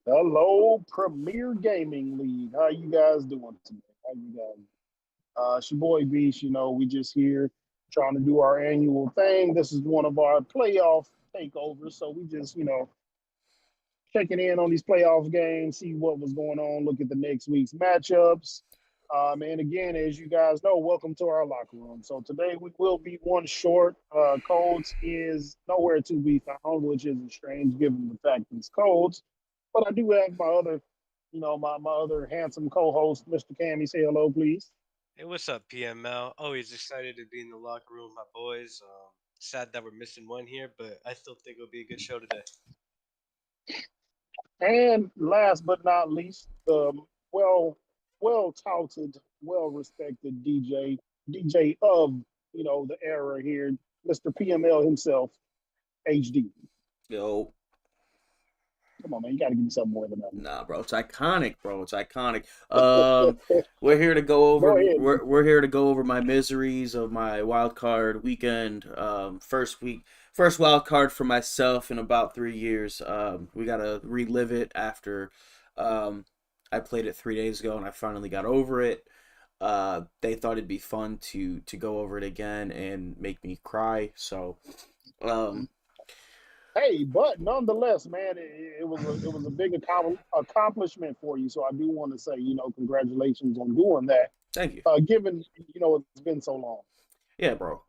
Hello, Premier Gaming League. How you guys doing today? How you guys? It's your boy Beast. We just here trying to do our annual thing. This is one of our playoff takeovers, so we just checking in on these playoff games, see what was going on, look at the next week's matchups. And again, as you guys know, welcome to our locker room. So today we will be one short. Codes is nowhere to be found, which isn't strange given the fact that it's Codes. But I do have my other, my other handsome co-host, Mr. Cammy. Say hello, please. Hey, what's up, PML? Always excited to be in the locker room with my boys. Sad that we're missing one here, but I still think it'll be a good show today. And last but not least, the well, well touted, well respected DJ of the era here, Mr. PML himself, HD. Yo, Come on, man, you got to give me something more than that. nah, bro, it's iconic, bro. It's iconic. We're here to go over. Go ahead. We're here to go over my miseries of my wild card weekend. First wild card for myself in about 3 years. We gotta relive it after. I played it 3 days ago and I finally got over it. They thought it'd be fun to go over it again and make me cry. So, um, Hey, but nonetheless, man, it was a big accomplishment for you. So I do want to say, congratulations on doing that. thank you. Given it's been so long. Yeah, bro.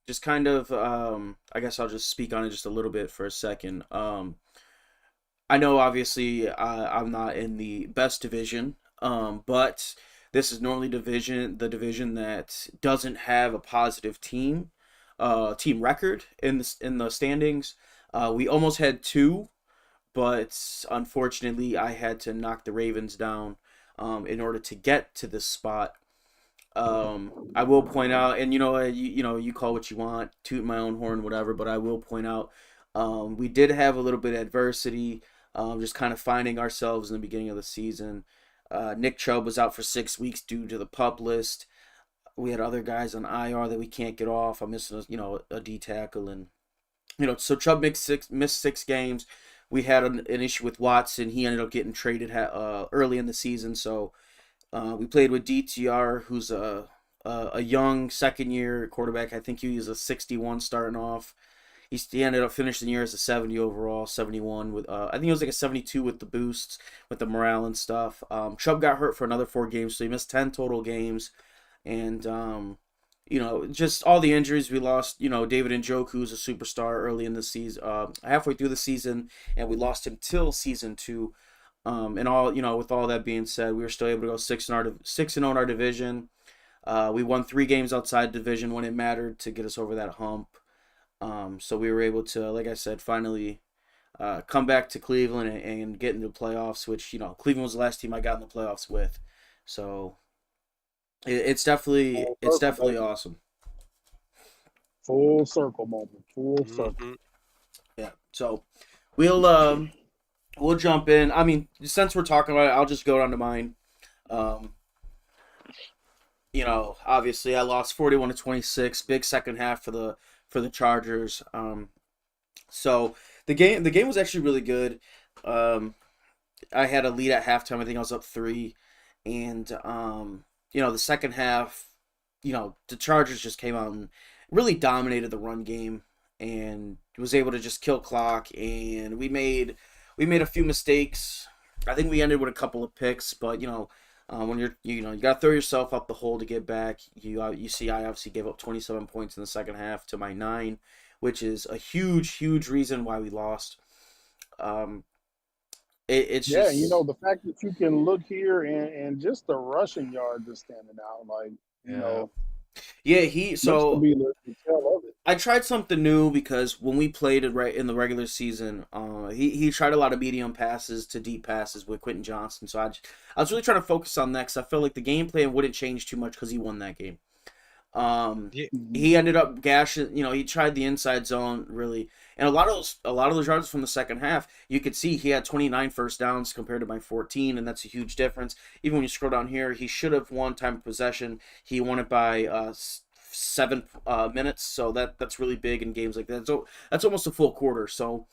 Just kind of I guess I'll just speak on it just a little bit for a second. I know obviously I'm not in the best division, but this is normally the division that doesn't have a positive team record in the standings. We almost had two, but unfortunately I had to knock the Ravens down in order to get to this spot. I will point out, and you call what you want, toot my own horn, whatever. But I will point out, we did have a little bit of adversity, just kind of finding ourselves in the beginning of the season. Nick Chubb was out for 6 weeks due to the pup list. We had other guys on IR that we can't get off. I'm missing, a D tackle, and so Chubb missed 6 games. We had an issue with Watson. He ended up getting traded early in the season, so we played with DTR, who's a young second year quarterback. I think he was a 61 starting off. He ended up finishing the year as a 70 overall, 71 with I think it was like a 72 with the boosts, with the morale and stuff. Chubb got hurt for another 4 games, so he missed 10 total games, and just all the injuries we lost. David Njoku, who's a superstar early in the season, halfway through the season, and we lost him till season two. And all with all that being said, we were still able to go 6-0 in our division. We won 3 games outside division when it mattered to get us over that hump. So we were able to, like I said, finally come back to Cleveland and get into the playoffs. Which Cleveland was the last team I got in the playoffs with. So it's definitely Full it's circle, definitely baby. awesome. Full circle moment. Full circle. hmm Yeah. So we'll jump in. I mean, since we're talking about it, I'll just go down to mine. Um, Obviously I lost 41-26, big second half for the Chargers. So the game was actually really good. Um, I had a lead at halftime. I think I was up 3, and the second half, the Chargers just came out and really dominated the run game and was able to just kill clock. And we made a few mistakes. I think we ended with a couple of picks, but when you gotta throw yourself up the hole to get back. You see, I obviously gave up 27 points in the second half to my 9, which is a huge reason why we lost. Um, it's Yeah, just the fact that you can look here and just the rushing yards are standing out, like, you Yeah. know, yeah. He looks to so be the tail of it. I tried something new because when we played it right in the regular season, he tried a lot of medium passes to deep passes with Quentin Johnson. So I was really trying to focus on that because I felt like the game plan wouldn't change too much because he won that game. Um, Yeah. Mhm. he ended up gashing. He tried the inside zone really, and a lot of those yards from the second half, you could see he had 29 first downs compared to my 14, and that's a huge difference. Even when you scroll down here, he should have won time of possession. He won it by 7 minutes, so that's really big in games like that. So that's almost a full quarter. So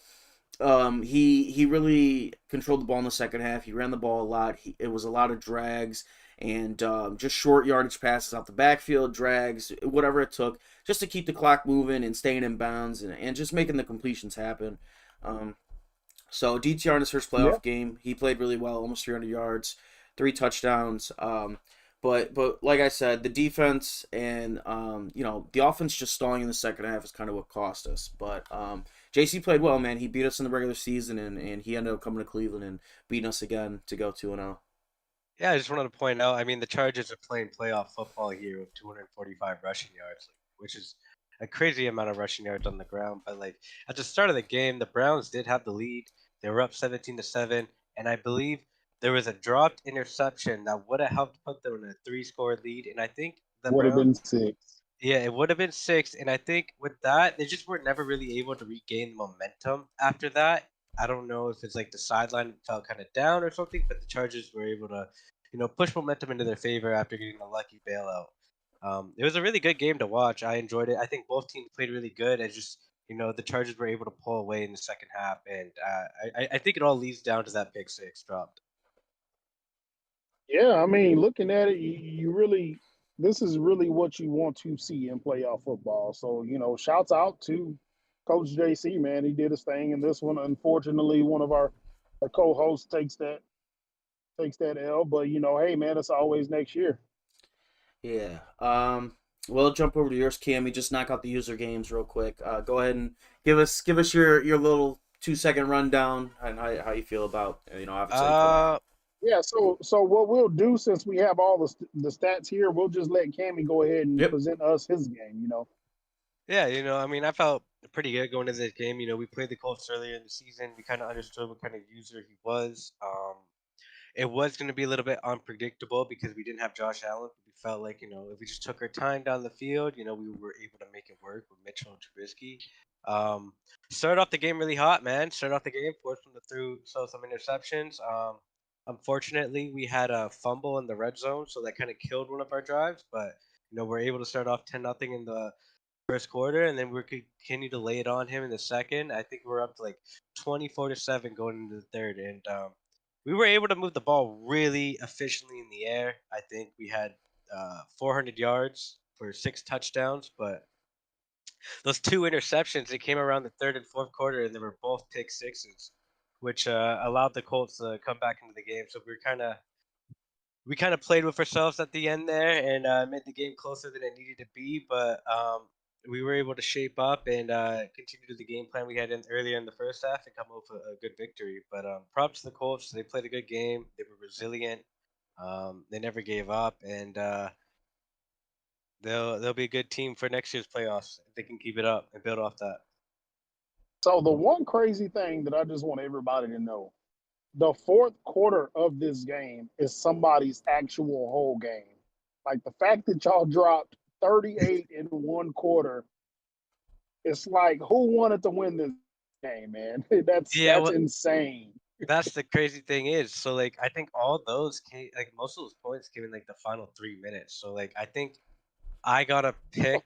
He really controlled the ball in the second half. He ran the ball a lot. It was a lot of drags and just short yardage passes out the backfield, drags, whatever it took, just to keep the clock moving and staying in bounds and just making the completions happen. Um, so DTR in his first Yeah. playoff game, he played really well, almost 300 yards, 3 touchdowns. But like I said, the defense and the offense just stalling in the second half is kind of what cost us. But JC played well, man. He beat us in the regular season, and he ended up coming to Cleveland and beating us again to go 2-0. Yeah, I just wanted to point out. I mean, the Chargers are playing playoff football here with 245 rushing yards, which is a crazy amount of rushing yards on the ground. But like at the start of the game, the Browns did have the lead. They were up 17-7, and I believe there was a dropped interception that would have helped put them in a three-score lead. And I think the Would have Browns been 6. yeah, it would have been six, and I think with that, they just were never really able to regain momentum after that. I don't know if it's like the sideline felt kind of down or something, but the Chargers were able to, push momentum into their favor after getting a lucky bailout. It was a really good game to watch. I enjoyed it. I think both teams played really good. And just the Chargers were able to pull away in the second half, and I think it all leads down to that pick six dropped. Yeah, I mean, looking at it, you really, this is really what you want to see in playoff football. So, shouts out to Coach JC, man. He did his thing in this one. Unfortunately, one of our co-hosts takes that L, but hey, man, it's always next year. Yeah. We'll jump over to yours, Cam. You just knock out the user games real quick. Go ahead and give us your little 2 second rundown and how you feel about obviously playing. Uh, Yeah, so what we'll do, since we have all the stats here, we'll just let Cammy go ahead and Yep. present us his game. Yeah, I mean, I felt pretty good going into this game. We played the Colts earlier in the season. We kind of understood what kind of user he was. It was going to be a little bit unpredictable because we didn't have Josh Allen. But we felt like, if we just took our time down the field, we were able to make it work with Mitchell and Trubisky. Um, Started off the game really hot, man. Started off the game, forced them to throw some interceptions. Unfortunately, we had a fumble in the red zone, so that kind of killed one of our drives. But we're able to start off 10-0 in the first quarter, and then we continue to lay it on him in the second. I think we're up to like 24-7 going into the third, and we were able to move the ball really efficiently in the air. I think we had 400 yards for 6 touchdowns, but those 2 interceptions, they came around the third and fourth quarter, and they were both pick sixes, which allowed the Colts to come back into the game. So we kind of played with ourselves at the end there and made the game closer than it needed to be. But we were able to shape up and continue to the game plan we had earlier in the first half and come up with a good victory. But props to the Colts. They played a good game. They were resilient. They never gave up, and they'll be a good team for next year's playoffs if they can keep it up and build off that. So the one crazy thing that I just want everybody to know, the fourth quarter of this game is somebody's actual whole game. Like the fact that y'all dropped 38 in one quarter, it's like who wanted to win this game, man? That's Yeah, that's well, insane. that's the crazy thing is, so like I think all those came, like most of those points came in like the final 3 minutes. So like I think I got a pick.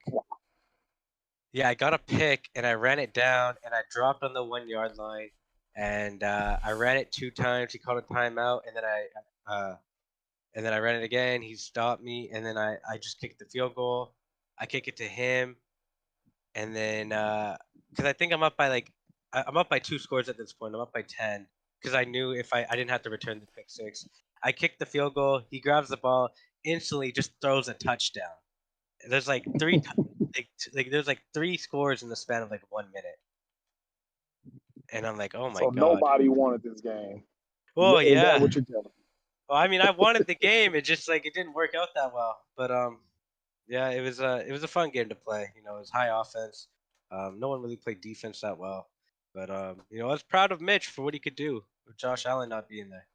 Yeah, I got a pick and I ran it down and I dropped on the 1 yard line and I ran it 2 times. He called a timeout and then I ran it again. He stopped me and then I just kicked the field goal. I kick it to him and then because I think I'm up by I'm up by 2 scores at this point. I'm up by 10 because I knew if I didn't have to return the pick six. I kicked the field goal. He grabs the ball instantly, just throws a touchdown. There's like there's like 3 scores in the span of like 1 minute, and I'm like, oh my So god. nobody wanted this game. Well, Is that yeah. what you're telling me? Well, I mean, I wanted the game. It just like it didn't work out that well. But yeah, it was a fun game to play. It was high offense. No one really played defense that well. But I was proud of Mitch for what he could do with Josh Allen not being there.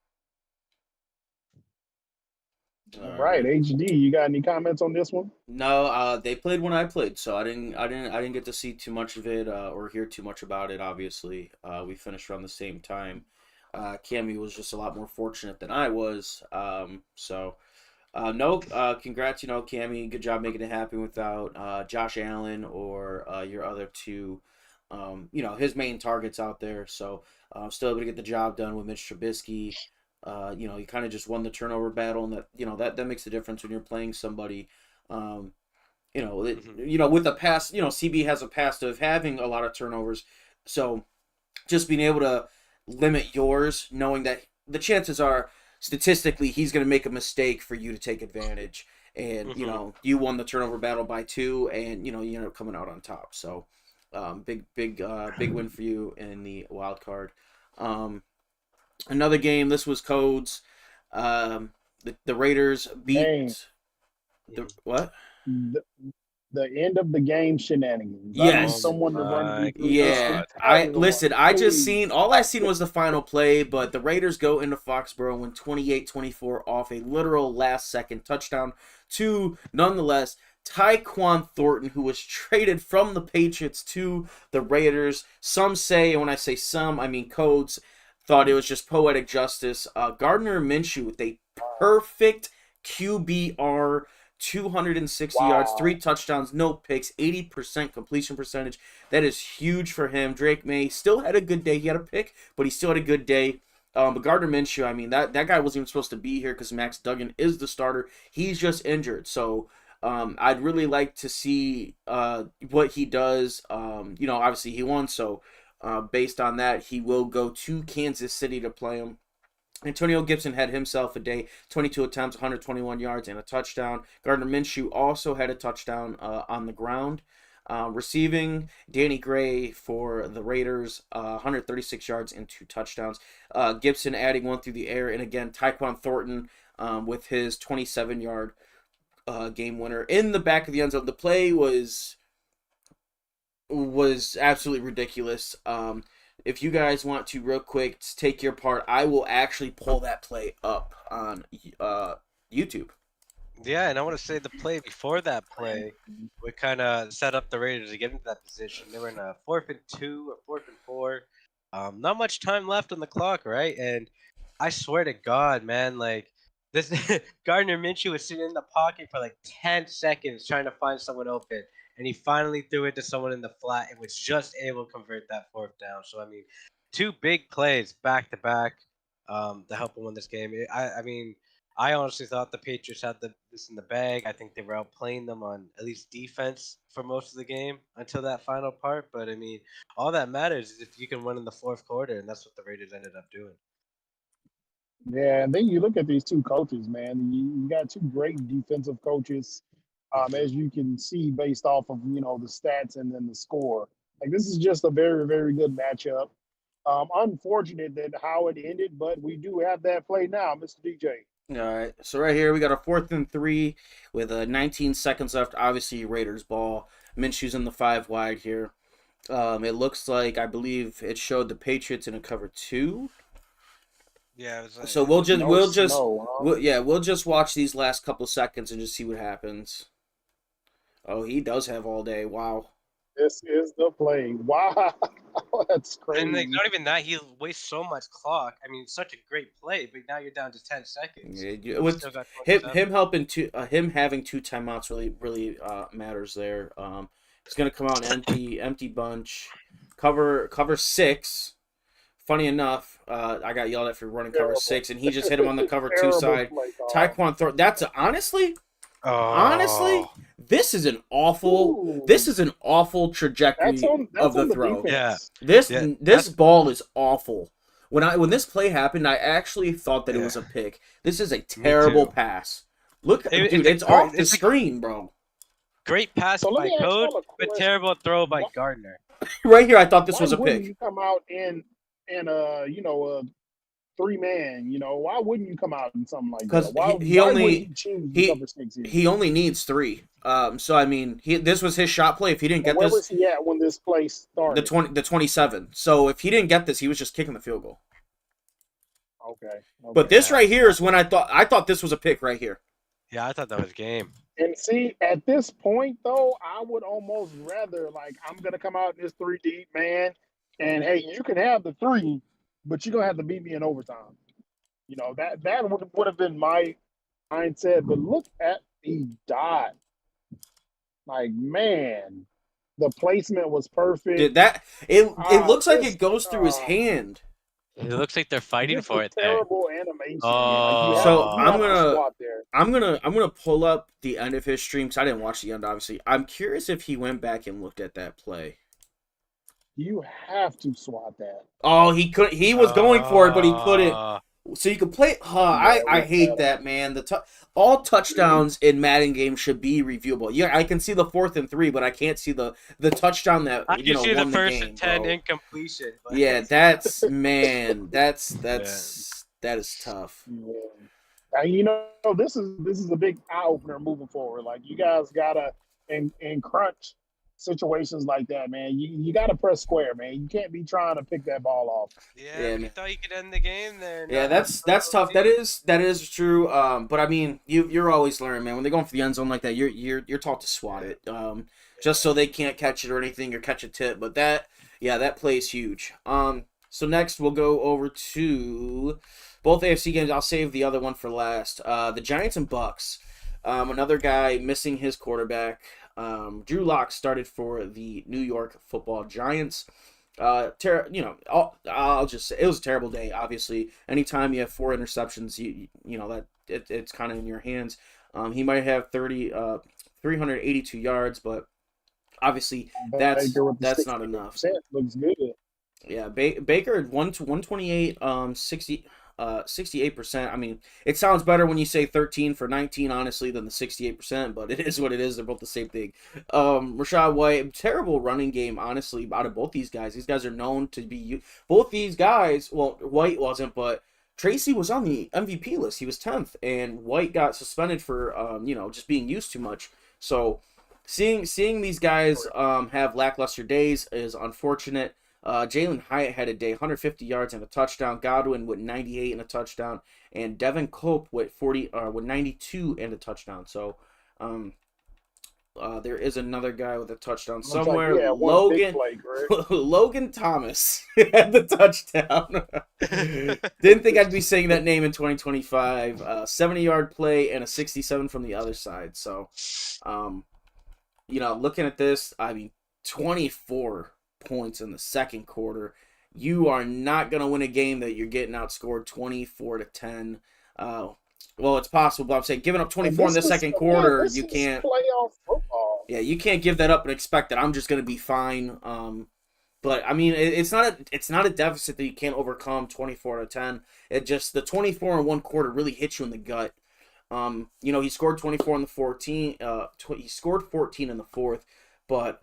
All All right, right. HD, you got any comments on this one? No, they played when I played, so I didn't get to see too much of it or hear too much about it. Obviously, we finished around the same time. Cammy was just a lot more fortunate than I was. No, congrats, Cammy. Good job making it happen without Josh Allen or your other two his main targets out there. So still able to get the job done with Mitch Trubisky. He kind of just won the turnover battle, and that makes a difference when you're playing somebody. Um, with the past, CB has a past of having a lot of turnovers. So just being able to limit yours, knowing that the chances are statistically he's going to make a mistake for you to take advantage. And you won the turnover battle by 2, and you end up coming out on top. So big win for you in the wild card. Another game. This was Codes. The Raiders beat the what? The end of the game shenanigans. Yes. I need someone to run me through Yeah. All I seen was the final play, but the Raiders go into Foxborough and win 28-24 off a literal last second touchdown to, nonetheless, Tyquan Thornton, who was traded from the Patriots to the Raiders. Some say, and when I say some, I mean Codes, thought it was just poetic justice. Gardner Minshew with a perfect QBR, 260 yards, 3 touchdowns, no picks, 80% completion percentage. That is huge for him. Drake May still had a good day. He had a pick, but he still had a good day. But Gardner Minshew, I mean, that guy wasn't even supposed to be here because Max Duggan is the starter. He's just injured. So I'd really like to see what he does. Obviously he won, so based on that, he will go to Kansas City to play him. Antonio Gibson had himself a day, 22 attempts, 121 yards, and a touchdown. Gardner Minshew also had a touchdown on the ground. Receiving, Danny Gray for the Raiders, 136 yards and 2 touchdowns. Gibson adding 1 through the air. And again, Tyquan Thornton with his 27-yard game winner in the back of the end zone. The play was absolutely ridiculous. If you guys want to real quick take your part, I will actually pull that play up on YouTube. Yeah, and I want to say the play before that play would kind of set up the Raiders to get into that position. They were in a 4th and 2 or 4th and 4. Not much time left on the clock, right? And I swear to God, man, like this Gardner Minshew was sitting in the pocket for like 10 seconds trying to find someone open. And he finally threw it to someone in the flat and was just able to convert that 4th down. So, I mean, 2 big plays back to back to help him win this game. I honestly thought the Patriots had this in the bag. I think they were outplaying them on at least defense for most of the game until that final part. But, I mean, all that matters is if you can win in the 4th quarter, and that's what the Raiders ended up doing. Yeah, and then you look at these 2 coaches, man. You got 2 great defensive coaches, as you can see based off of the stats and then the score. Like this is just a very very good matchup. Unfortunate that how it ended, but we do have that play now, Mr. DJ. All right, so right here we got a 4th and 3 with 19 seconds left. Obviously, Raiders ball. Minshew's in the 5 wide here. It looks like I believe it showed the Patriots in a cover 2. Yeah. So we'll just watch these last couple seconds and just see what happens. Oh, he does have all day. Wow. This is the play. Wow, that's crazy. And like, not even that, he wastes so much clock. I mean, such a great play, but now you're down to 10 seconds. Yeah, with him helping him having 2 timeouts really matters there. He's gonna come out an empty bunch, cover 6. Funny enough, I got yelled at for running cover 6, and he just hit him on the cover 2 side. Tyquan Thornton. That's honestly, this is an awful trajectory of the throw. Yeah. This ball is awful. When this play happened, I actually thought that it was a pick. This is a terrible pass. Look, dude, it's off the screen, bro. Great pass by Code, but terrible throw by Gardner. Right here, I thought this was a pick. Why wouldn't you come out in a 3-man? Why wouldn't you come out in something like that? Why he only needs 3. So I mean, this was his shot play. If he didn't get where this, was he at when this play started? The 27. So if he didn't get this, he was just kicking the field goal. Okay. But this right here is when I thought this was a pick right here. Yeah, I thought that was game. And see, at this point though, I would almost rather I'm gonna come out in this 3 deep, man. And hey, you can have the 3, but you're gonna have to beat me in overtime. That would have been my mindset. But look at the dot. Like, man, The placement was perfect. Dude, it looks like Just it goes through his hand. It looks like they're fighting just for the it there. terrible animation. Like So you have to swat there. I'm gonna pull up the end of his stream because I didn't watch the end. Obviously, I'm curious if he went back and looked at that play. You have to swat that. Oh, he could. He was going for it, but he couldn't. Oh. So you can play. I hate that, man. All touchdowns in Madden games should be reviewable. Yeah, I can see the 4th and 3, but I can't see the touchdown that I can see the won the first game, and 10 bro. incompletion. But Yeah, that's man. That is tough. Yeah. And you know, this is a big eye opener moving forward. Like you guys gotta in crunch situations like that, man. You gotta press square, man. You can't be trying to pick that ball off. Yeah, you thought you could end the game there. Yeah, that's tough. That is true. But I mean, you're always learning, man. When they're going for the end zone like that, you're taught to swat it. Just so they can't catch it or anything or catch a tip. But that play is huge. So next we'll go over to both AFC games. I'll save the other one for last. The Giants and Bucks. Another guy missing his quarterback. Drew Lock started for the New York Football Giants. I'll just say it was a terrible day. Obviously, anytime you have 4 interceptions, you know that it's kind of in your hands. He might have 382 yards, but obviously that's not enough. Looks good. Yeah, Baker 128, 68%. I mean, it sounds better when you say 13 for 19, honestly, than the 68%, but it is what it is. They're both the same thing. Rashad White, terrible running game, honestly, out of both these guys. These guys are known to be both these guys. Well, White wasn't, but Tracy was on the MVP list. He was 10th, and White got suspended for just being used too much. So seeing these guys have lackluster days is unfortunate. Jalen Hyatt had a day, 150 yards and a touchdown. Godwin with 98 and a touchdown, and Devin Cope with 92 and a touchdown. So, there is another guy with a touchdown somewhere. Logan Thomas had the touchdown. Didn't think I'd be saying that name in 2025. 70-yard play and a 67 from the other side. So, looking at this, I mean, 24 points in the second quarter. You are not going to win a game that you're getting outscored 24-10. Well, it's possible, but I'm saying giving up 24 in the second quarter, you can't. Playoff football. Yeah, you can't give that up and expect that I'm just going to be fine. But I mean, it's not a deficit that you can't overcome 24-10. It just the 24 in one quarter really hits you in the gut. He scored 24 in the 14. He scored 14 in the fourth, but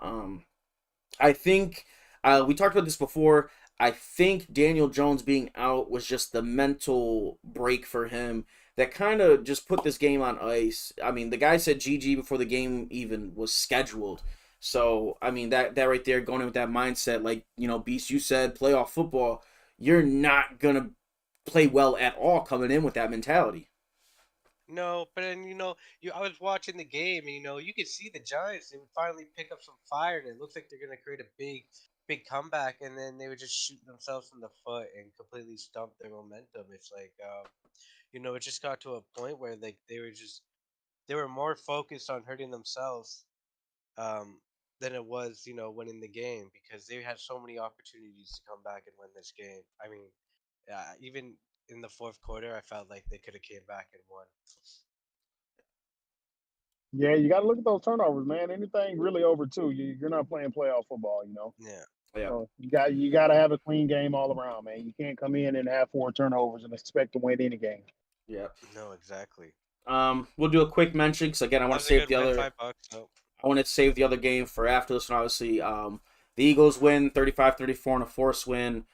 I think we talked about this before. I think Daniel Jones being out was just the mental break for him that kind of just put this game on ice. I mean, the guy said GG before the game even was scheduled. So, I mean, that right there, going in with that mindset, like, Beast, you said, playoff football, you're not going to play well at all coming in with that mentality. No, but then I was watching the game, and you could see the Giants. They would finally pick up some fire, and it looks like they're gonna create a big comeback, and then they would just shoot themselves in the foot and completely stump their momentum. It's like, it just got to a point where like they were more focused on hurting themselves, than it was winning the game, because they had so many opportunities to come back and win this game. I mean, even in the fourth quarter, I felt like they could have came back and won. Yeah, you got to look at those turnovers, man. Anything really over 2, you're not playing playoff football, Yeah. Yeah. So you got to have a clean game all around, man. You can't come in and have 4 turnovers and expect to win any game. Yeah. No, exactly. We'll do a quick mention because again, I want to save the other. $5. Nope. I want to save the other game for after this one. Obviously, the Eagles win 35-34 and a forced win.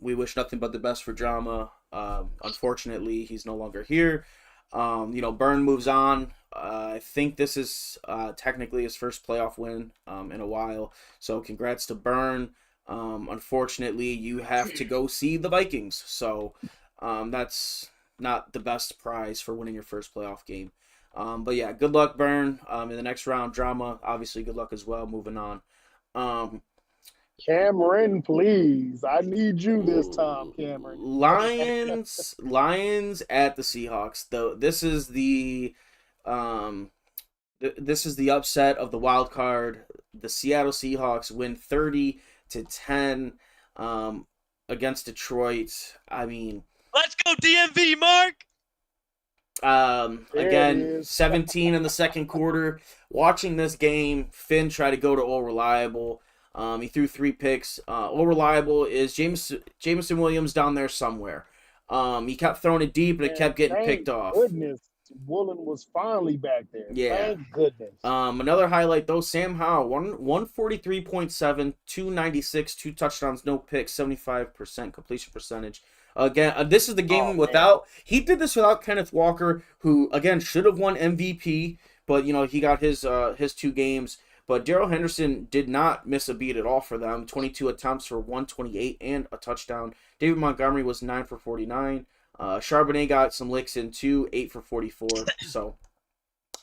We wish nothing but the best for Drama. Unfortunately, he's no longer here. Byrne moves on. I think this is technically his first playoff win in a while. So congrats to Byrne. Unfortunately, you have to go see the Vikings. So that's not the best prize for winning your first playoff game. But yeah, good luck, Byrne. In the next round, Drama, obviously good luck as well. Moving on. Cameron, please. I need you this time, Cameron. Lions at the Seahawks. This is the upset of the wild card. the Seattle Seahawks win 30-10 against Detroit. I mean, Let's go DMV, Mark. There it again, is. 17 in the second quarter. Watching this game, Finn tried to go to All Reliable. He threw 3 picks. All Reliable is Jameson Williams down there somewhere. He kept throwing it deep and it And kept getting thank picked off. goodness Woolen was finally back there. Yeah. Thank goodness. Another highlight though, Sam Howell, 143.7, 296, 2 touchdowns, no picks, 75% completion percentage. Again, this is the game without. He did this without Kenneth Walker, who again should have won MVP, but he got his 2 games. But Darrell Henderson did not miss a beat at all for them. 22 attempts for 128 and a touchdown. David Montgomery was 9 for 49. Charbonnet got some licks in too, 8 for 44. So.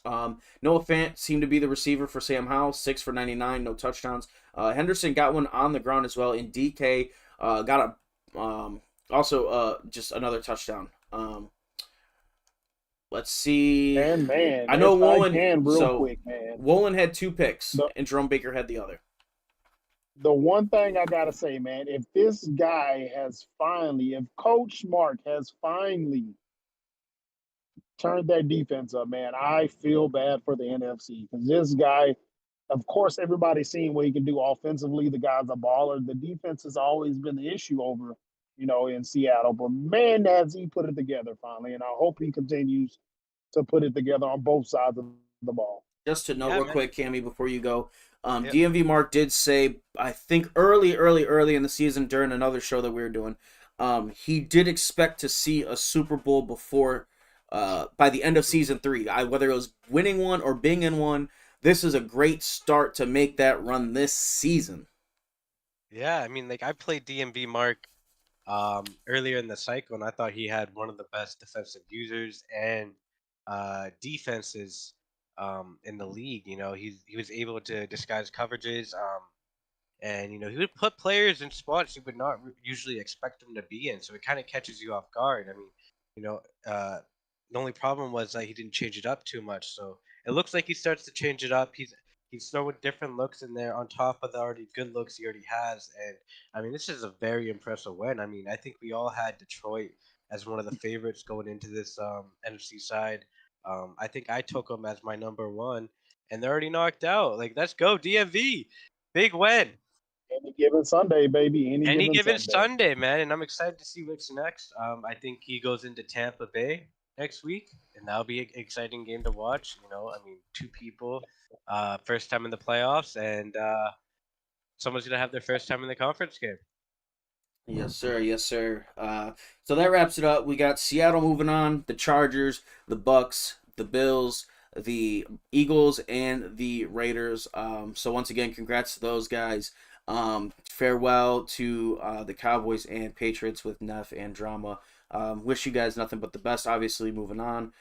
Noah Fant seemed to be the receiver for Sam Howell, 6 for 99, no touchdowns. Henderson got one on the ground as well. And DK got also just another touchdown. Let's see. And man, I know Woolen. quick, man. Woolen had 2 picks, and Jerome Baker had the other. The one thing I gotta say, man, if Coach Mark has finally turned that defense up, man, I feel bad for the NFC because this guy, of course, everybody's seen what he can do offensively. The guy's a baller. The defense has always been the issue over, in Seattle. But man, has he put it together finally, and I hope he continues to put it together on both sides of the ball. Just to note real quick, Cammy, before you go, Yep. DMV Mark did say, I think early in the season during another show that we were doing, he did expect to see a Super Bowl before, by the end of season 3. Whether it was winning one or being in one, this is a great start to make that run this season. Yeah, I mean, like I played DMV Mark earlier in the cycle, and I thought he had one of the best defensive users and defenses in the league. He was able to disguise coverages, and he would put players in spots you would not usually expect them to be in. So it kind of catches you off guard. I mean, the only problem was that he didn't change it up too much. So it looks like he starts to change it up. He's throwing different looks in there on top of the already good looks he already has. And I mean, this is a very impressive win. I mean, I think we all had Detroit as one of the favorites going into this NFC side. I think I took them as my number 1, and they're already knocked out. Like, let's go DMV, big win. Any given Sunday, baby. Any given Sunday, man. And I'm excited to see what's next. I think he goes into Tampa Bay next week, and that'll be an exciting game to watch. I mean, 2 people, first time in the playoffs, and someone's gonna have their first time in the conference game. Yes, sir. Yes, sir. So that wraps it up. We got Seattle moving on, the Chargers, the Bucks, the Bills, the Eagles, and the Raiders. So once again, congrats to those guys. Farewell to the Cowboys and Patriots with Neff and drama. Wish you guys nothing but the best, obviously, moving on.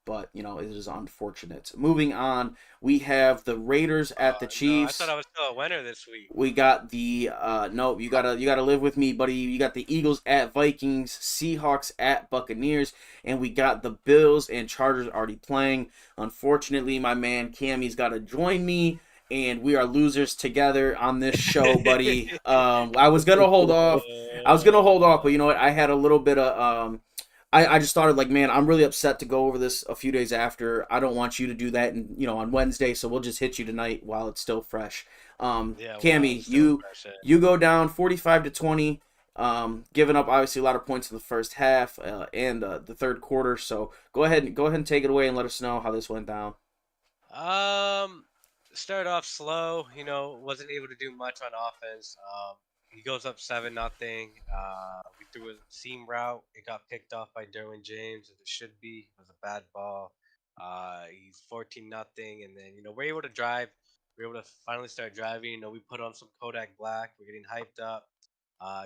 But it is unfortunate. Moving on, we have the Raiders at the Chiefs. No, I thought I was still a winner this week. We got the no, you gotta live with me, buddy. You got the Eagles at Vikings, Seahawks at Buccaneers, and we got the Bills and Chargers already playing. Unfortunately, my man Cammy's got to join me, and we are losers together on this show, buddy. I was gonna hold off, but you know what? I had a little bit of I just thought like, man, I'm really upset to go over this a few days after. I don't want you to do that, and on Wednesday, so we'll just hit you tonight while it's still fresh. Cammy, you go down 45-20, giving up obviously a lot of points in the first half and the third quarter. So go ahead and take it away and let us know how this went down. Started off slow. Wasn't able to do much on offense. He goes up 7-0. We threw a seam route. It got picked off by Derwin James, as it should be. It was a bad ball. He's 14-0, and then we're able to drive. We're able to finally start driving. We put on some Kodak Black. We're getting hyped up.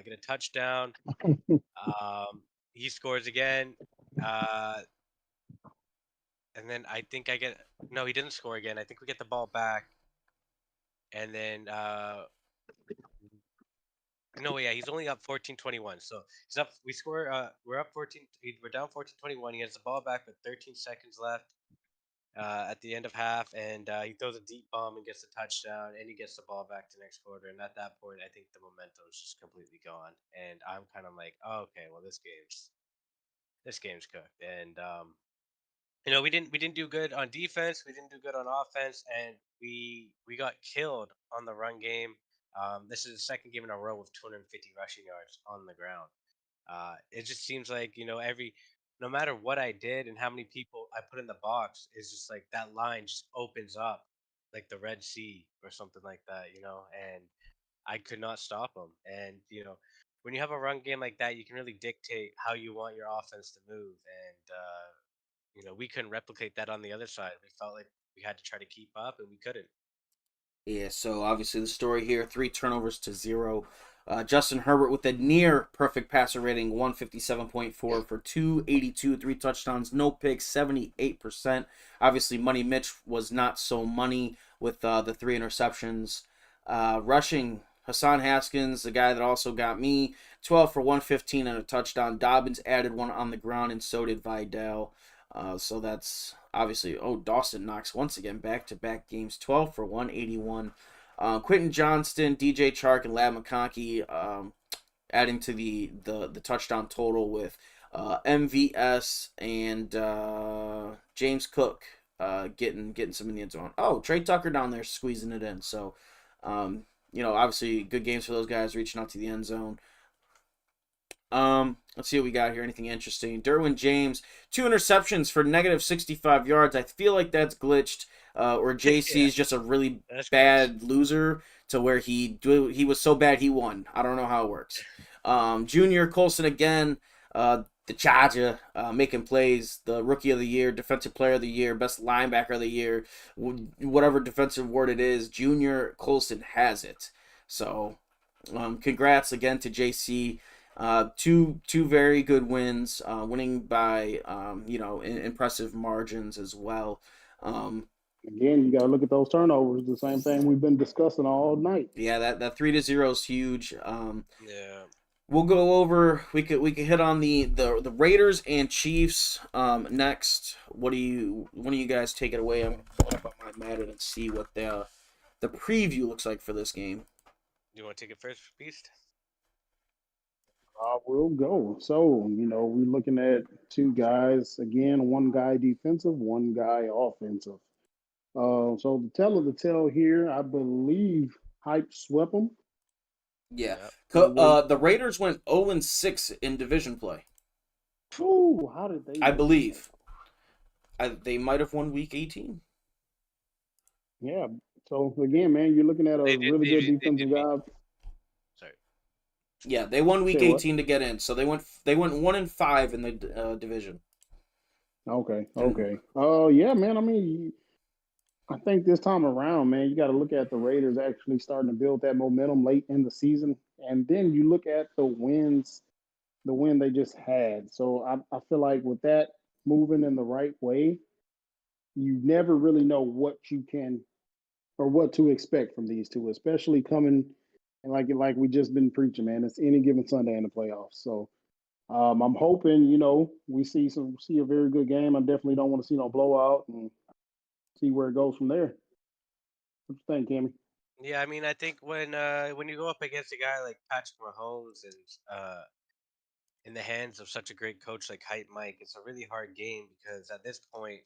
Get a touchdown. He scores again. And then I think no, he didn't score again. I think we get the ball back, and then. No, yeah, he's only up 14-21. So he's up. We score. We're up 14. We're down 14-21. He has the ball back with 13 seconds left. at the end of half, and he throws a deep bomb and gets a touchdown, and he gets the ball back to next quarter. And at that point, I think the momentum is just completely gone, and I'm kind of like, oh, okay, well, this game's cooked, and we didn't do good on defense, we didn't do good on offense, and we got killed on the run game. This is the second game in a row with 250 rushing yards on the ground. It just seems like no matter what I did and how many people I put in the box, is just like that line just opens up like the Red Sea or something like that. And I could not stop them. And when you have a run game like that, you can really dictate how you want your offense to move. And we couldn't replicate that on the other side. We felt like we had to try to keep up, and we couldn't. Yeah, so obviously the story here, 3 turnovers to 0. Justin Herbert with a near perfect passer rating, 157.4 for 282, 3 touchdowns, no picks, 78%. Obviously, Money Mitch was not so money with the 3 interceptions. Rushing, Hassan Haskins, the guy that also got me, 12 for 115 and a touchdown. Dobbins added one on the ground, and so did Vidal. So that's obviously, Dawson Knox once again back-to-back games, 12 for 181. Quentin Johnston, DJ Chark, and Lab McConkey adding to the touchdown total with MVS and James Cook getting some in the end zone. Oh, Trey Tucker down there squeezing it in. So, obviously good games for those guys reaching out to the end zone. Let's see what we got here. Anything interesting? Derwin James, 2 interceptions for negative 65 yards. I feel like that's glitched, or JC is just a really bad loser to where he was so bad he won. I don't know how it works. Junior Colson again, the Charger, making plays, the Rookie of the Year, Defensive Player of the Year, Best Linebacker of the Year, whatever defensive award it is, Junior Colson has it. So, congrats again to JC. Two very good wins, winning by impressive margins as well. Again, you got to look at those turnovers. The same thing we've been discussing all night. Yeah, that 3-0 is huge. Yeah. We'll go over. We could hit on the Raiders and Chiefs next. What do you guys take it away? I'm gonna pull up on my Madden and see what the preview looks like for this game. You want to take it first, Beast? We'll go. So, we're looking at two guys. Again, one guy defensive, one guy offensive. So the tell of the tale here, I believe Hype swept them. Yeah. Yep. The Raiders went 0-6 in division play. Ooh, how did they? I believe. They might have won week 18. Yeah. So again, man, you're looking at a really good defensive guy. Sorry. Yeah, they won week Say what? 18 to get in, so they went 1-5 in the division. Okay. Yeah, man. I mean, I think this time around, man, you got to look at the Raiders actually starting to build that momentum late in the season, and then you look at the win they just had. So I feel like with that moving in the right way, you never really know what you can or what to expect from these two, especially coming and like we just been preaching, man. It's any given Sunday in the playoffs. So I'm hoping, we see a very good game. I definitely don't want to see no blowout and see where it goes from there. What you think, Cammy? Yeah, I mean, I think when you go up against a guy like Patrick Mahomes and in the hands of such a great coach like Hype Mike, it's a really hard game because at this point,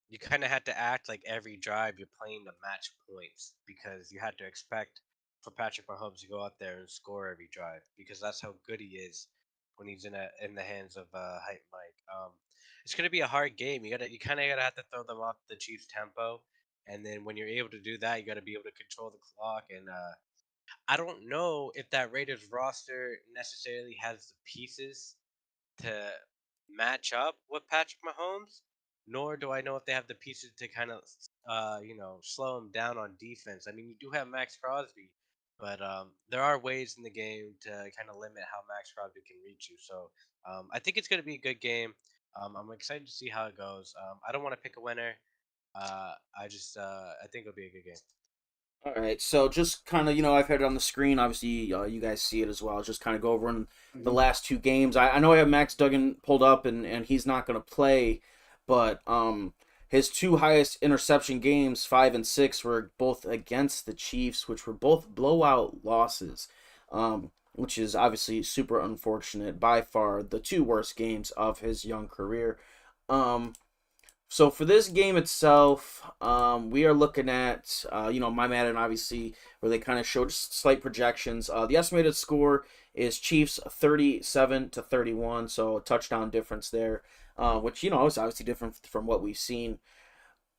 you kind of had to act like every drive you're playing to match points because you had to expect for Patrick Mahomes to go out there and score every drive because that's how good he is when he's in the hands of Hype Mike. It's gonna be a hard game. You kind of gotta have to throw them off the Chiefs' tempo, and then when you're able to do that, you gotta be able to control the clock. And I don't know if that Raiders roster necessarily has the pieces to match up with Patrick Mahomes, nor do I know if they have the pieces to kind of, slow him down on defense. I mean, you do have Max Crosby, but there are ways in the game to kind of limit how Max Crosby can reach you. So I think it's going to be a good game. I'm excited to see how it goes. I don't want to pick a winner. I think it'll be a good game. All right, so just kind of, I've had it on the screen. Obviously, you guys see it as well. Just kind of go over the last two games. I know I have Max Duggan pulled up, and he's not going to play, but His two highest interception games, 5 and 6, were both against the Chiefs, which were both blowout losses, which is obviously super unfortunate. By far, the two worst games of his young career. So for this game itself, we are looking at, my Madden obviously, where they kind of showed slight projections. The estimated score is Chiefs 37-31, so a touchdown difference there, which, is obviously different from what we've seen.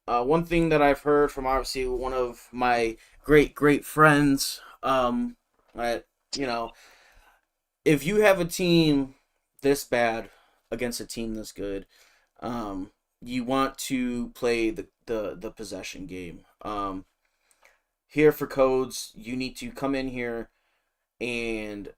One thing that I've heard from obviously one of my great friends, that, if you have a team this bad against a team this good, you want to play the possession game. Here for codes, you need to come in here and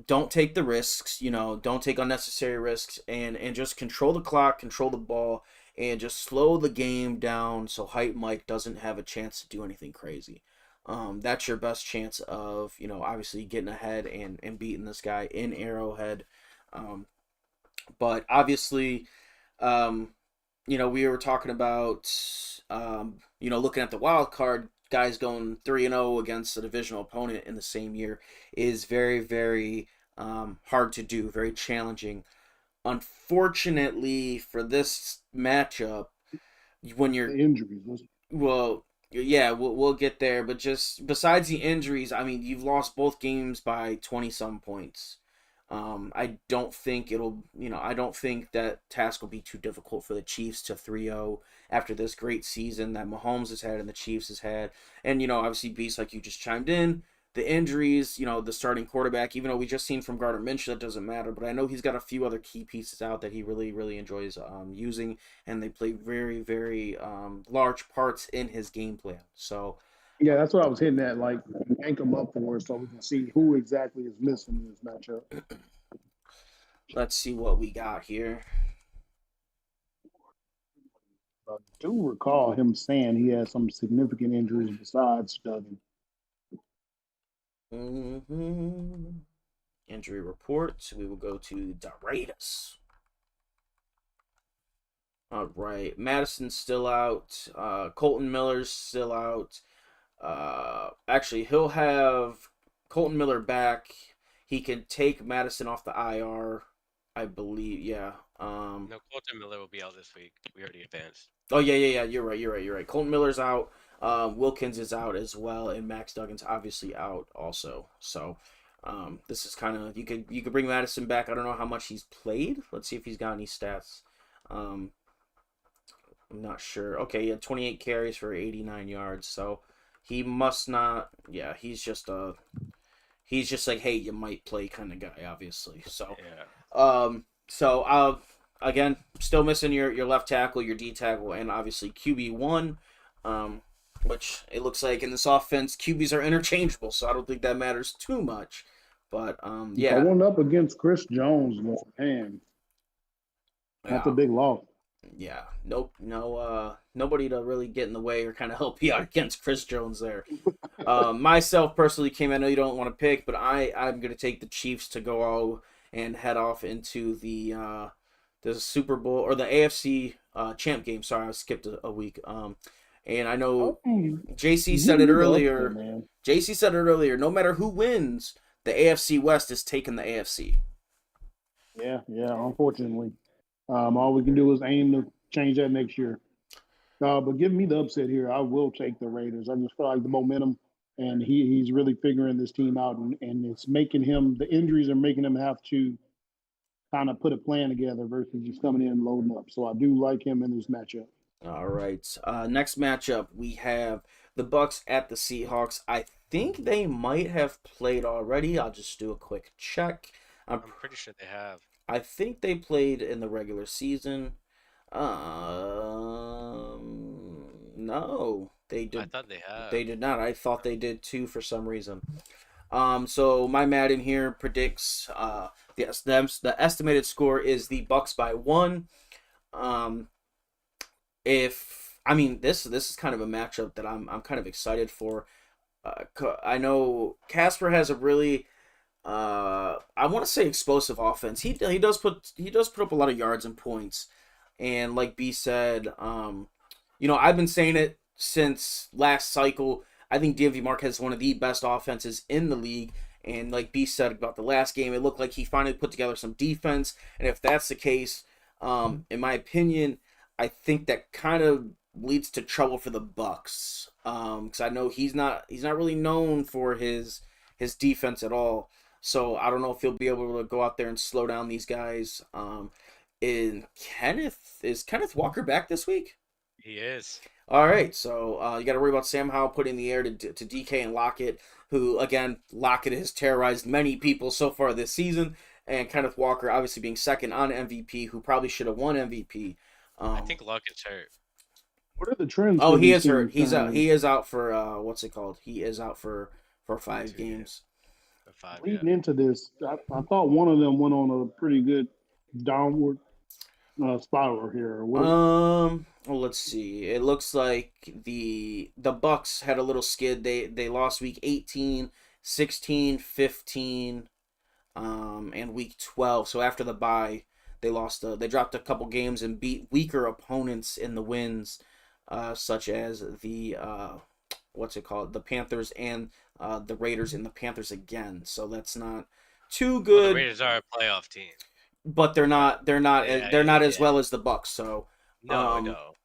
don't take the risks, don't take unnecessary risks, and just control the clock, control the ball, and just slow the game down so Hype Mike doesn't have a chance to do anything crazy. That's your best chance of, obviously getting ahead and beating this guy in Arrowhead. But obviously, we were talking about, looking at the wild card, guys going 3-0 against a divisional opponent in the same year is very, very hard to do, very challenging. Unfortunately for this matchup, when you're injuries, well, yeah, we'll get there, but just besides the injuries, I mean, you've lost both games by 20-some points. I don't think I don't think that task will be too difficult for the Chiefs to 3-0 after this great season that Mahomes has had and the Chiefs has had. And, obviously, Beast, like you just chimed in, the injuries, the starting quarterback, even though we just seen from Gardner Minshew, that doesn't matter. But I know he's got a few other key pieces out that he really, really enjoys using, and they play very, very large parts in his game plan. So, yeah, that's what I was hitting at. Like, yank them up for us so we can see who exactly is missing in this matchup. Let's see what we got here. I do recall him saying he had some significant injuries besides Duggan. Injury report. We will go to the Raiders. All right. Madison's still out. Colton Miller's still out. Actually, he'll have Colton Miller back. He can take Madison off the IR, I believe. Yeah. No, Colton Miller will be out this week. We already advanced. Oh, yeah. You're right. Colton Miller's out. Wilkins is out as well, and Max Duggan's obviously out also. So, this is kind of you could bring Madison back. I don't know how much he's played. Let's see if he's got any stats. I'm not sure. Okay, he had 28 carries for 89 yards. So he must not. Yeah, he's just like, hey, you might play kind of guy, obviously. So, yeah. So again, still missing your left tackle, your D tackle, and obviously QB1. Which it looks like in this offense, QBs are interchangeable, so I don't think that matters too much. But yeah, going up against Chris Jones, man, that's a big loss. Yeah, nobody to really get in the way or kind of help you out against Chris Jones there. Myself personally, Kim, I know you don't want to pick, but I'm gonna take the Chiefs to go and head off into the Super Bowl or the AFC champ game. Sorry, I skipped a week. And I know JC said it earlier. JC said it earlier. No matter who wins, the AFC West is taking the AFC. Yeah. Unfortunately, all we can do is aim to change that next year. But give me the upset here. I will take the Raiders. I just feel like the momentum, and he's really figuring this team out, and it's making him. The injuries are making him have to kind of put a plan together versus just coming in and loading up. So I do like him in this matchup. All right. Next matchup, we have the Bucks at the Seahawks. I think they might have played already. I'll just do a quick check. I'm pretty sure they have. I think they played in the regular season. No, they did. I thought they had. They did not. I thought they did too for some reason. So my Madden here predicts the estimated score is the Bucks by 1. This is kind of a matchup that I'm kind of excited for. I know Casper has a really I want to say explosive offense. He does put up a lot of yards and points, And like B said, I've been saying it since last cycle. I think DMV Mark has one of the best offenses in the league. And like B said about the last game, it looked like he finally put together some defense. And if that's the case, in my opinion, I think that kind of leads to trouble for the Bucks. Because I know he's not really known for his defense at all. So I don't know if he'll be able to go out there and slow down these guys. Is Kenneth Walker back this week? He is. All right, so you got to worry about Sam Howell putting the air to DK and Lockett, who again Lockett has terrorized many people so far this season, and Kenneth Walker obviously being second on MVP, who probably should have won MVP. I think Lockett's hurt. What are the trends? Oh, for he these is hurt. teams He's out. currently? He is out for what's it called? He is out for 5 2 games. games. The 5, Leading yeah. into this, I thought one of them went on a pretty good downward spiral here. Well, let's see. It looks like the Bucks had a little skid. They lost week 18, 16, 15, and week 12. So after the bye, they dropped a couple games and beat weaker opponents in the wins, such as the what's it called? The Panthers and the Raiders and the Panthers again. So that's not too Well, the good, Raiders are a playoff team. but they're not Yeah, they're not as yeah. well as the Bucks. So No, um, no.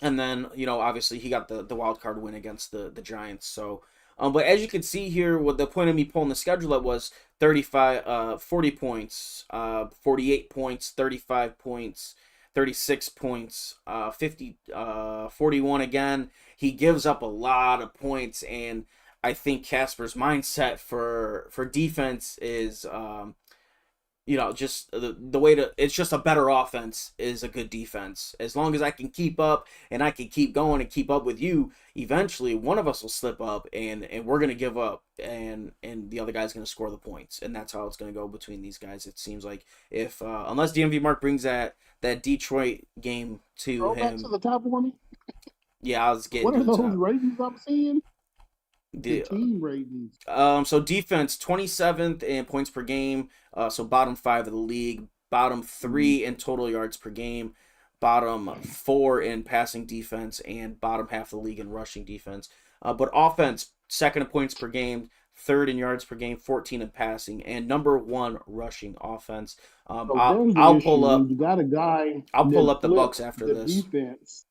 and then obviously he got the wild card win against the Giants. So but as you can see here, what the point of me pulling the schedule up was 40 points, 48 points, 35 points, 36 points, 50, 41 again. He gives up a lot of points, and I think Casper's mindset for defense is just the way to, it's just a better offense is a good defense. As long as I can keep up and I can keep going and keep up with you, eventually one of us will slip up and we're gonna give up and the other guy's gonna score the points, and that's how it's gonna go between these guys. It seems like if unless DMV Mark brings that Detroit game to Go back him. to the top for me. Yeah, I was getting What to are the those top. ratings I'm seeing? The The team ratings. So defense 27th in points per game. So bottom 5 of the league. Bottom 3 in total yards per game. Bottom 4 in passing defense, and bottom half of the league in rushing defense. But offense, second in points per game, third in yards per game, 14 in passing, and number 1 rushing offense. So I'll there's the I'll issue pull when up you got a guy I'll pull that up the flipped Bucks after the this. defense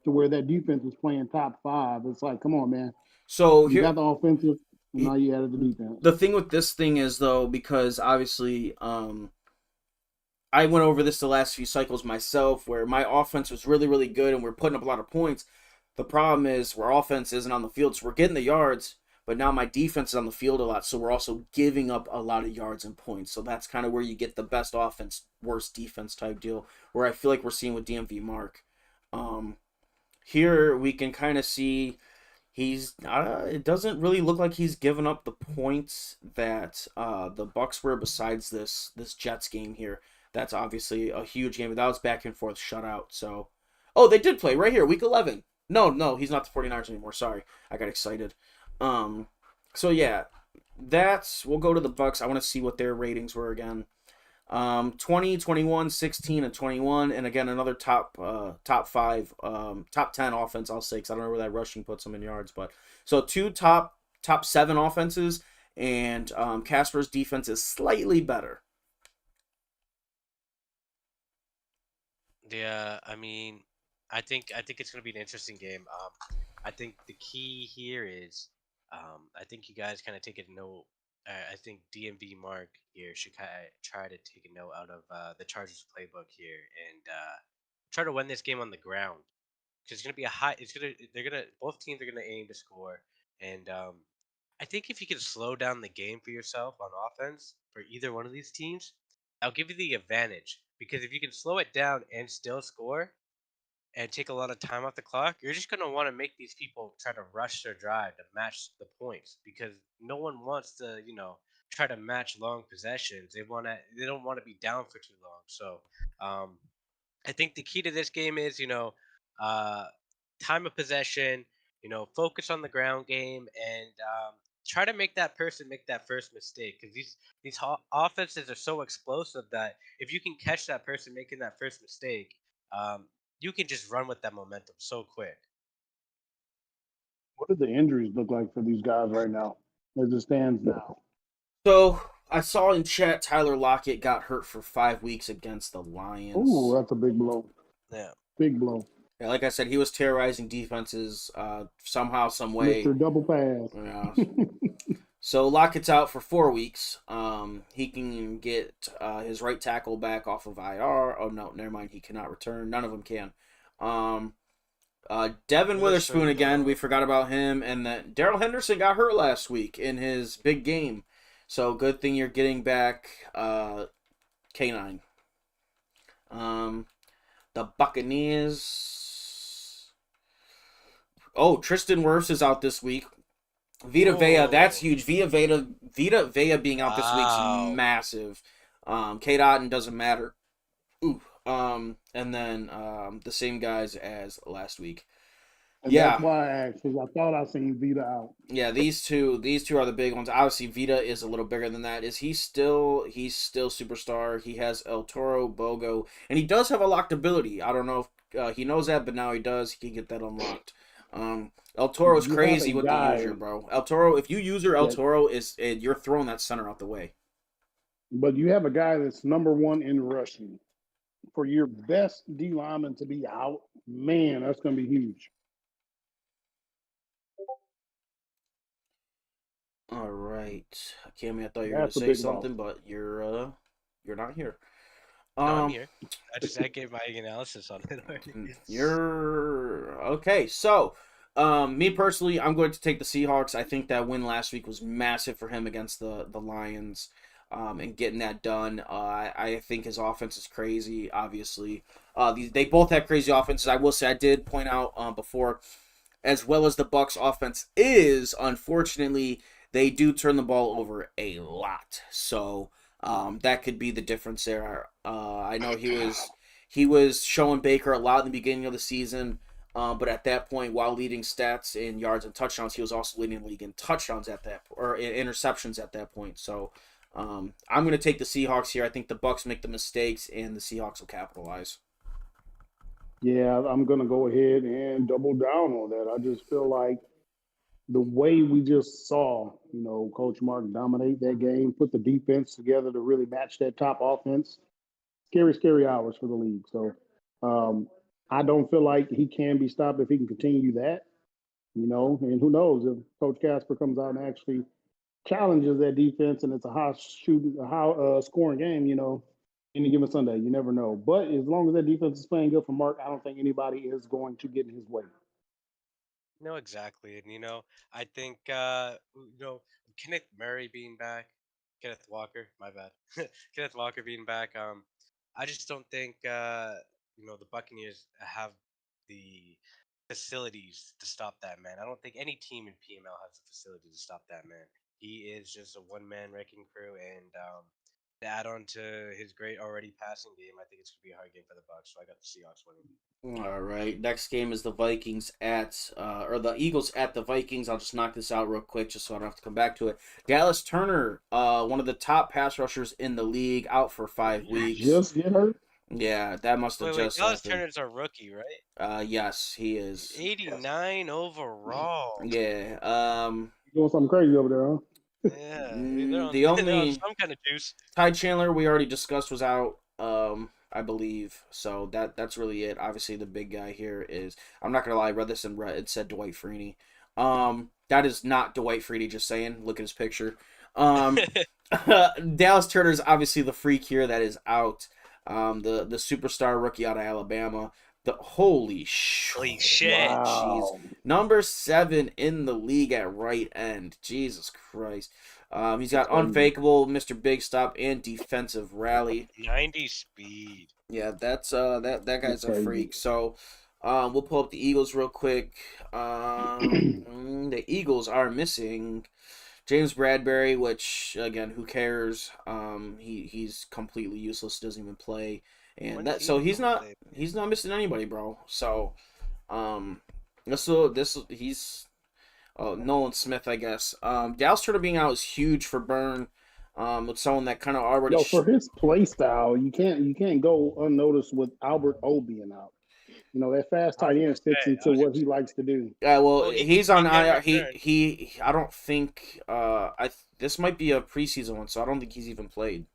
to where that defense was playing top 5. It's like, come on, man. So You here got the offensive, and now you added the defense. the thing with this thing is though, because obviously I went over this the last few cycles myself, where my offense was really, really good and we're putting up a lot of points. The problem is our offense isn't on the field, so we're getting the yards, but now my defense is on the field a lot, so we're also giving up a lot of yards and points. So that's kind of where you get the best offense, worst defense type deal, where I feel like we're seeing with DMV Mark. Um, Here we can kind of see he's it doesn't really look like he's given up the points that the Bucks were, besides this Jets game here. That's obviously a huge game, but that was back and forth shutout. So they did play right here, week 11. No, he's not the 49ers anymore. Sorry, I got excited. So yeah, we'll go to the Bucks. I want to see what their ratings were again. 20, 21, 16, and 21, and again another top 5, top 10 offense, I'll say, because I don't know where that rushing puts them in yards, but so 2 top 7 offenses, and Casper's defense is slightly better. Yeah, I mean, I think it's gonna be an interesting game. I think the key here is, I think you guys kind of take a note. I think DMV Mark here should kind of try to take a note out of the Chargers playbook here and try to win this game on the ground, because it's gonna be a high. It's gonna they're gonna both teams are gonna aim to score, and I think if you can slow down the game for yourself on offense for either one of these teams, I'll give you the advantage, because if you can slow it down and still score and take a lot of time off the clock, you're just gonna want to make these people try to rush their drive to match the points, because no one wants to, try to match long possessions. They don't want to be down for too long. So, um, I think the key to this game is, uh, time of possession, focus on the ground game, and try to make that person make that first mistake, because these offenses are so explosive that if you can catch that person making that first mistake, you can just run with that momentum so quick. What do the injuries look like for these guys right now, as it stands now? So I saw in chat Tyler Lockett got hurt for 5 weeks against the Lions. Ooh, that's a big blow. Yeah. Big blow. Yeah, like I said, he was terrorizing defenses somehow, some way. Mr. Double Pass. Yeah. So Lockett's out for 4 weeks. He can get his right tackle back off of IR. Oh no, never mind. He cannot return. None of them can. Devin Witherspoon again. We forgot about him, and then Darrell Henderson got hurt last week in his big game. So good thing you're getting back K9. The Buccaneers. Oh, Tristan Wirfs is out this week. Vita Vea, that's huge. Vita Vea being out this week's massive. K-Dot doesn't matter. Ooh. And then the same guys as last week. And that's why I asked, because I thought I seen Vita out. Yeah, these two are the big ones. Obviously, Vita is a little bigger than that. He's still superstar. He has El Toro, Bogo, and he does have a locked ability. I don't know if he knows that, but now he does. He can get that unlocked. El Toro's crazy with the user, bro. El Toro, if you user El Toro, you're throwing that center out the way. But you have a guy that's number one in rushing. For your best D lineman to be out, man, that's going to be huge. All right, Cammy, I thought you were going to say something, but you're not here. No, I'm here. I gave my analysis on it already. You're okay. So, me personally, I'm going to take the Seahawks. I think that win last week was massive for him against the Lions, and getting that done. I think his offense is crazy. Obviously, they both have crazy offenses. I will say, I did point out before, as well as the Bucs' offense is, unfortunately, they do turn the ball over a lot. So that could be the difference there. I know he was showing Baker a lot in the beginning of the season, but at that point, while leading stats in yards and touchdowns, he was also leading the league in touchdowns or in interceptions at that point. So I'm going to take the Seahawks here. I think the Bucs make the mistakes, and the Seahawks will capitalize. Yeah, I'm going to go ahead and double down on that. I just feel like the way we just saw, Coach Mark dominate that game, put the defense together to really match that top offense. Scary hours for the league. So I don't feel like he can be stopped if he can continue that, and who knows if Coach Casper comes out and actually challenges that defense and it's a high scoring game, any given Sunday. You never know. But as long as that defense is playing good for Mark, I don't think anybody is going to get in his way. No, exactly. And, I think, Kenneth Murray being back, Kenneth Walker, my bad. Kenneth Walker being back. I just don't think, the Buccaneers have the facilities to stop that man. I don't think any team in PML has the facility to stop that man. He is just a one-man wrecking crew, and to add on to his great already passing game, I think it's gonna be a hard game for the Bucs. So I got the Seahawks winning. All right. Next game is the the Eagles at the Vikings. I'll just knock this out real quick, just so I don't have to come back to it. Dallas Turner, one of the top pass rushers in the league, out for 5 weeks. Just get hurt. Yeah, that must have just. Dallas Turner's our rookie, right? Yes, he is. 89 overall. Yeah. Doing something crazy over there, huh? Yeah. The only some kind of juice. Ty Chandler we already discussed was out. I believe. So that's really it. Obviously, the big guy here is, I'm not gonna lie, I read this in Reddit. It said Dwight Freeney. That is not Dwight Freeney. Just saying. Look at his picture. Dallas Turner's obviously the freak here that is out. The superstar rookie out of Alabama. Holy shit! Wow. Number 7 in the league at right end. Jesus Christ. He's got unfakeable, Mr. Big Stop, and defensive rally. 90 speed. Yeah, that's that guy's a freak. So, we'll pull up the Eagles real quick. The Eagles are missing James Bradbury, which again, who cares? He's completely useless. Doesn't even play, and he's not missing anybody, bro. So, he's Nolan Smith, I guess. Dallas Turner being out is huge for Burn. with someone that kind of already. Yo, for his play style, you can't go unnoticed with Albert O being out. That fast I was tight gonna end fits say. I into was what gonna he say. likes to do. Well, Well, he's he on can IR. return. I don't think. This might be a preseason one, so I don't think he's even played.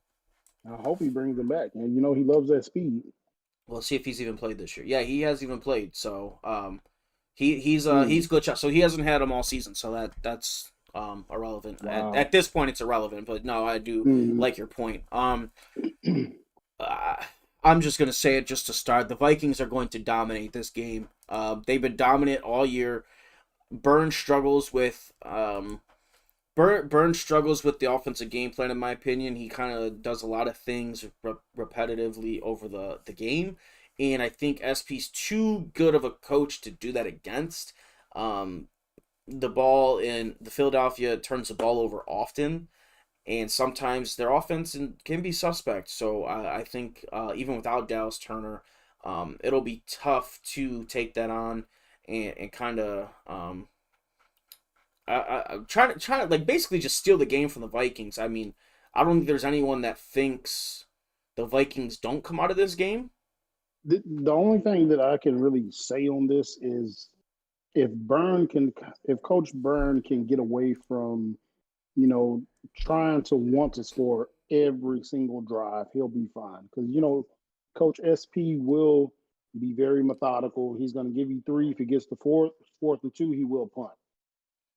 I hope he brings him back, and he loves that speed. We'll see if he's even played this year. Yeah, he has even played. So Hmm. he's glitched out. So he hasn't had him all season. So that's irrelevant. At Wow. this point, it's irrelevant. But no, I do Hmm. like your point. Uh, I'm just gonna say it just to start. The Vikings are going to dominate this game. They've been dominant all year. Burns struggles with Burns struggles with the offensive game plan, in my opinion. He kind of does a lot of things repetitively over the game, and I think SP's too good of a coach to do that against. Um, the ball in the Philadelphia turns the ball over often, and sometimes their offense can be suspect. So I think even without Dallas Turner, it'll be tough to take that on and kind of I'm trying to like basically just steal the game from the Vikings. I mean, I don't think there's anyone that thinks the Vikings don't come out of this game. The only thing that I can really say on this is if if Coach Byrne can get away from you know, trying to want to score every single drive, he'll be fine. Because, Coach SP will be very methodical. He's going to give you three. If he gets the fourth and two, he will punt.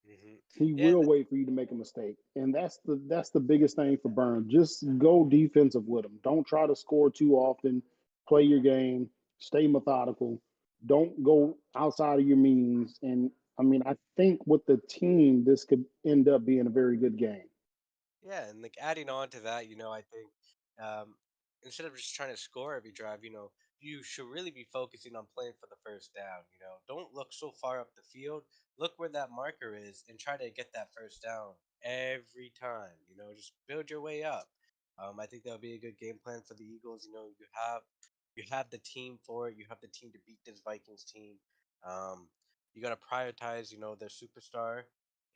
Hmm. He Yeah, will wait for you to make a mistake. And that's the biggest thing for Burn. Just go defensive with him. Don't try to score too often. Play your game. Stay methodical. Don't go outside of your means. And I mean, I think with the team, this could end up being a very good game. yeah, and like adding on to that, I think um, instead of just trying to score every drive, you should really be focusing on playing for the first down. Don't look so far up the field. Look where that marker is and try to get that first down every time. Just build your way up. I think that would be a good game plan for the Eagles. You have the team for it. You have the team to beat this Vikings team. Um, you got to prioritize, their superstar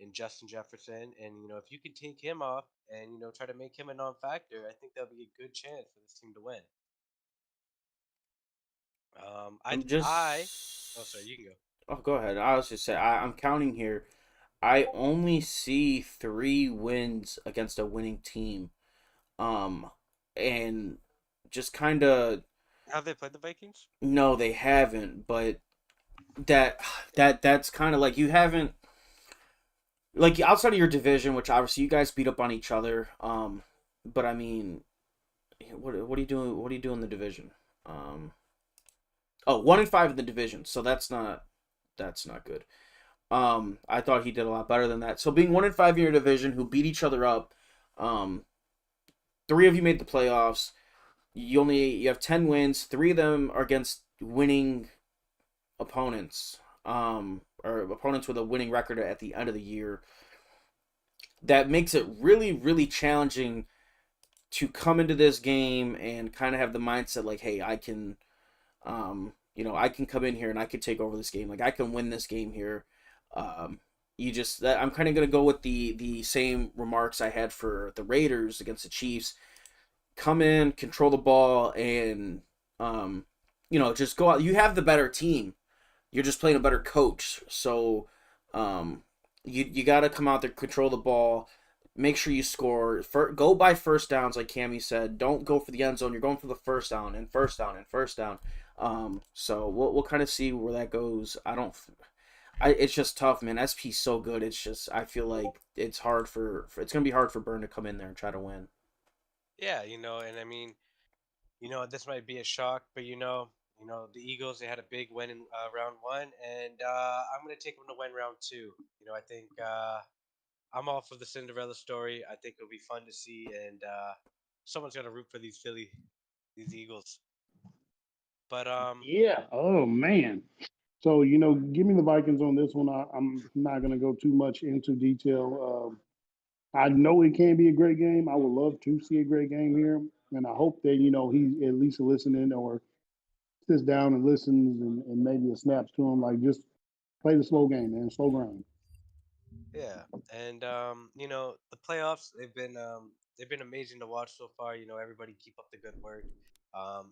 in Justin Jefferson, and if you can take him off and try to make him a non-factor, I think that'll be a good chance for this team to win. I'm Oh, sorry, just. you can go. Oh, go ahead. I was just saying. I'm counting here. I only see 3 wins against a winning team. Um, and just kind of Have they played the Vikings? no, they haven't. But that that's kind of like you haven't like outside of your division, which obviously you guys beat up on each other. But I mean, what are you doing? What are you doing in the division? Um, 1-5 in the division, so that's not good. I thought he did a lot better than that. So being 1-5 in your division, who beat each other up, um, 3 of you made the playoffs. You have 10 wins. 3 of them are against winning opponents, or opponents with a winning record at the end of the year. That makes it really, really challenging to come into this game and kind of have the mindset like, hey, I can come in here and I can take over this game. Like I can win this game here. Um, I'm kind of gonna go with the same remarks I had for the Raiders against the Chiefs. Come in, control the ball, and just go out. You have the better team. You're just playing a better coach. So, um, you got to come out there, control the ball, make sure you score. Go by first downs, like Cammy said. Don't go for the end zone. You're going for the first down and first down and first down. So we'll kind of see where that goes. It's just tough, man. SP's so good. It's just I feel like it's hard it's gonna be hard for Burn to come in there and try to win. Yeah, and I mean, this might be a shock, but the Eagles they had a big win in round one, and I'm gonna take them to win round two. I think I'm all for the Cinderella story. I think it'll be fun to see, and someone's gonna root for these Eagles. But Yeah. Oh man. So give me the Vikings on this one. I'm not going to go too much into detail. I know it can be a great game. I would love to see a great game here, and I hope that he's at least listening or sits down and listens, and maybe it snaps to him like just play the slow game, man, slow grind. yeah, and the playoffs they've been they've been amazing to watch so far. You know, everybody keep up the good work.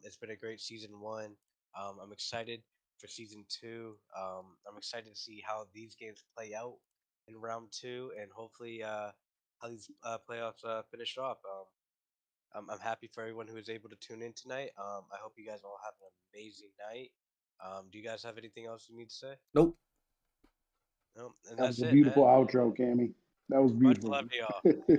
It's been a great season 1. I'm excited for season 2. I'm excited to see how these games play out in round 2, and hopefully how these playoffs finish off. I'm happy for everyone who was able to tune in tonight. I hope you guys all have an amazing night. Do you guys have anything else you need to say? Nope. No, and That was that's a it, beautiful man. outro, Cammy. That was Much beautiful. love to y'all.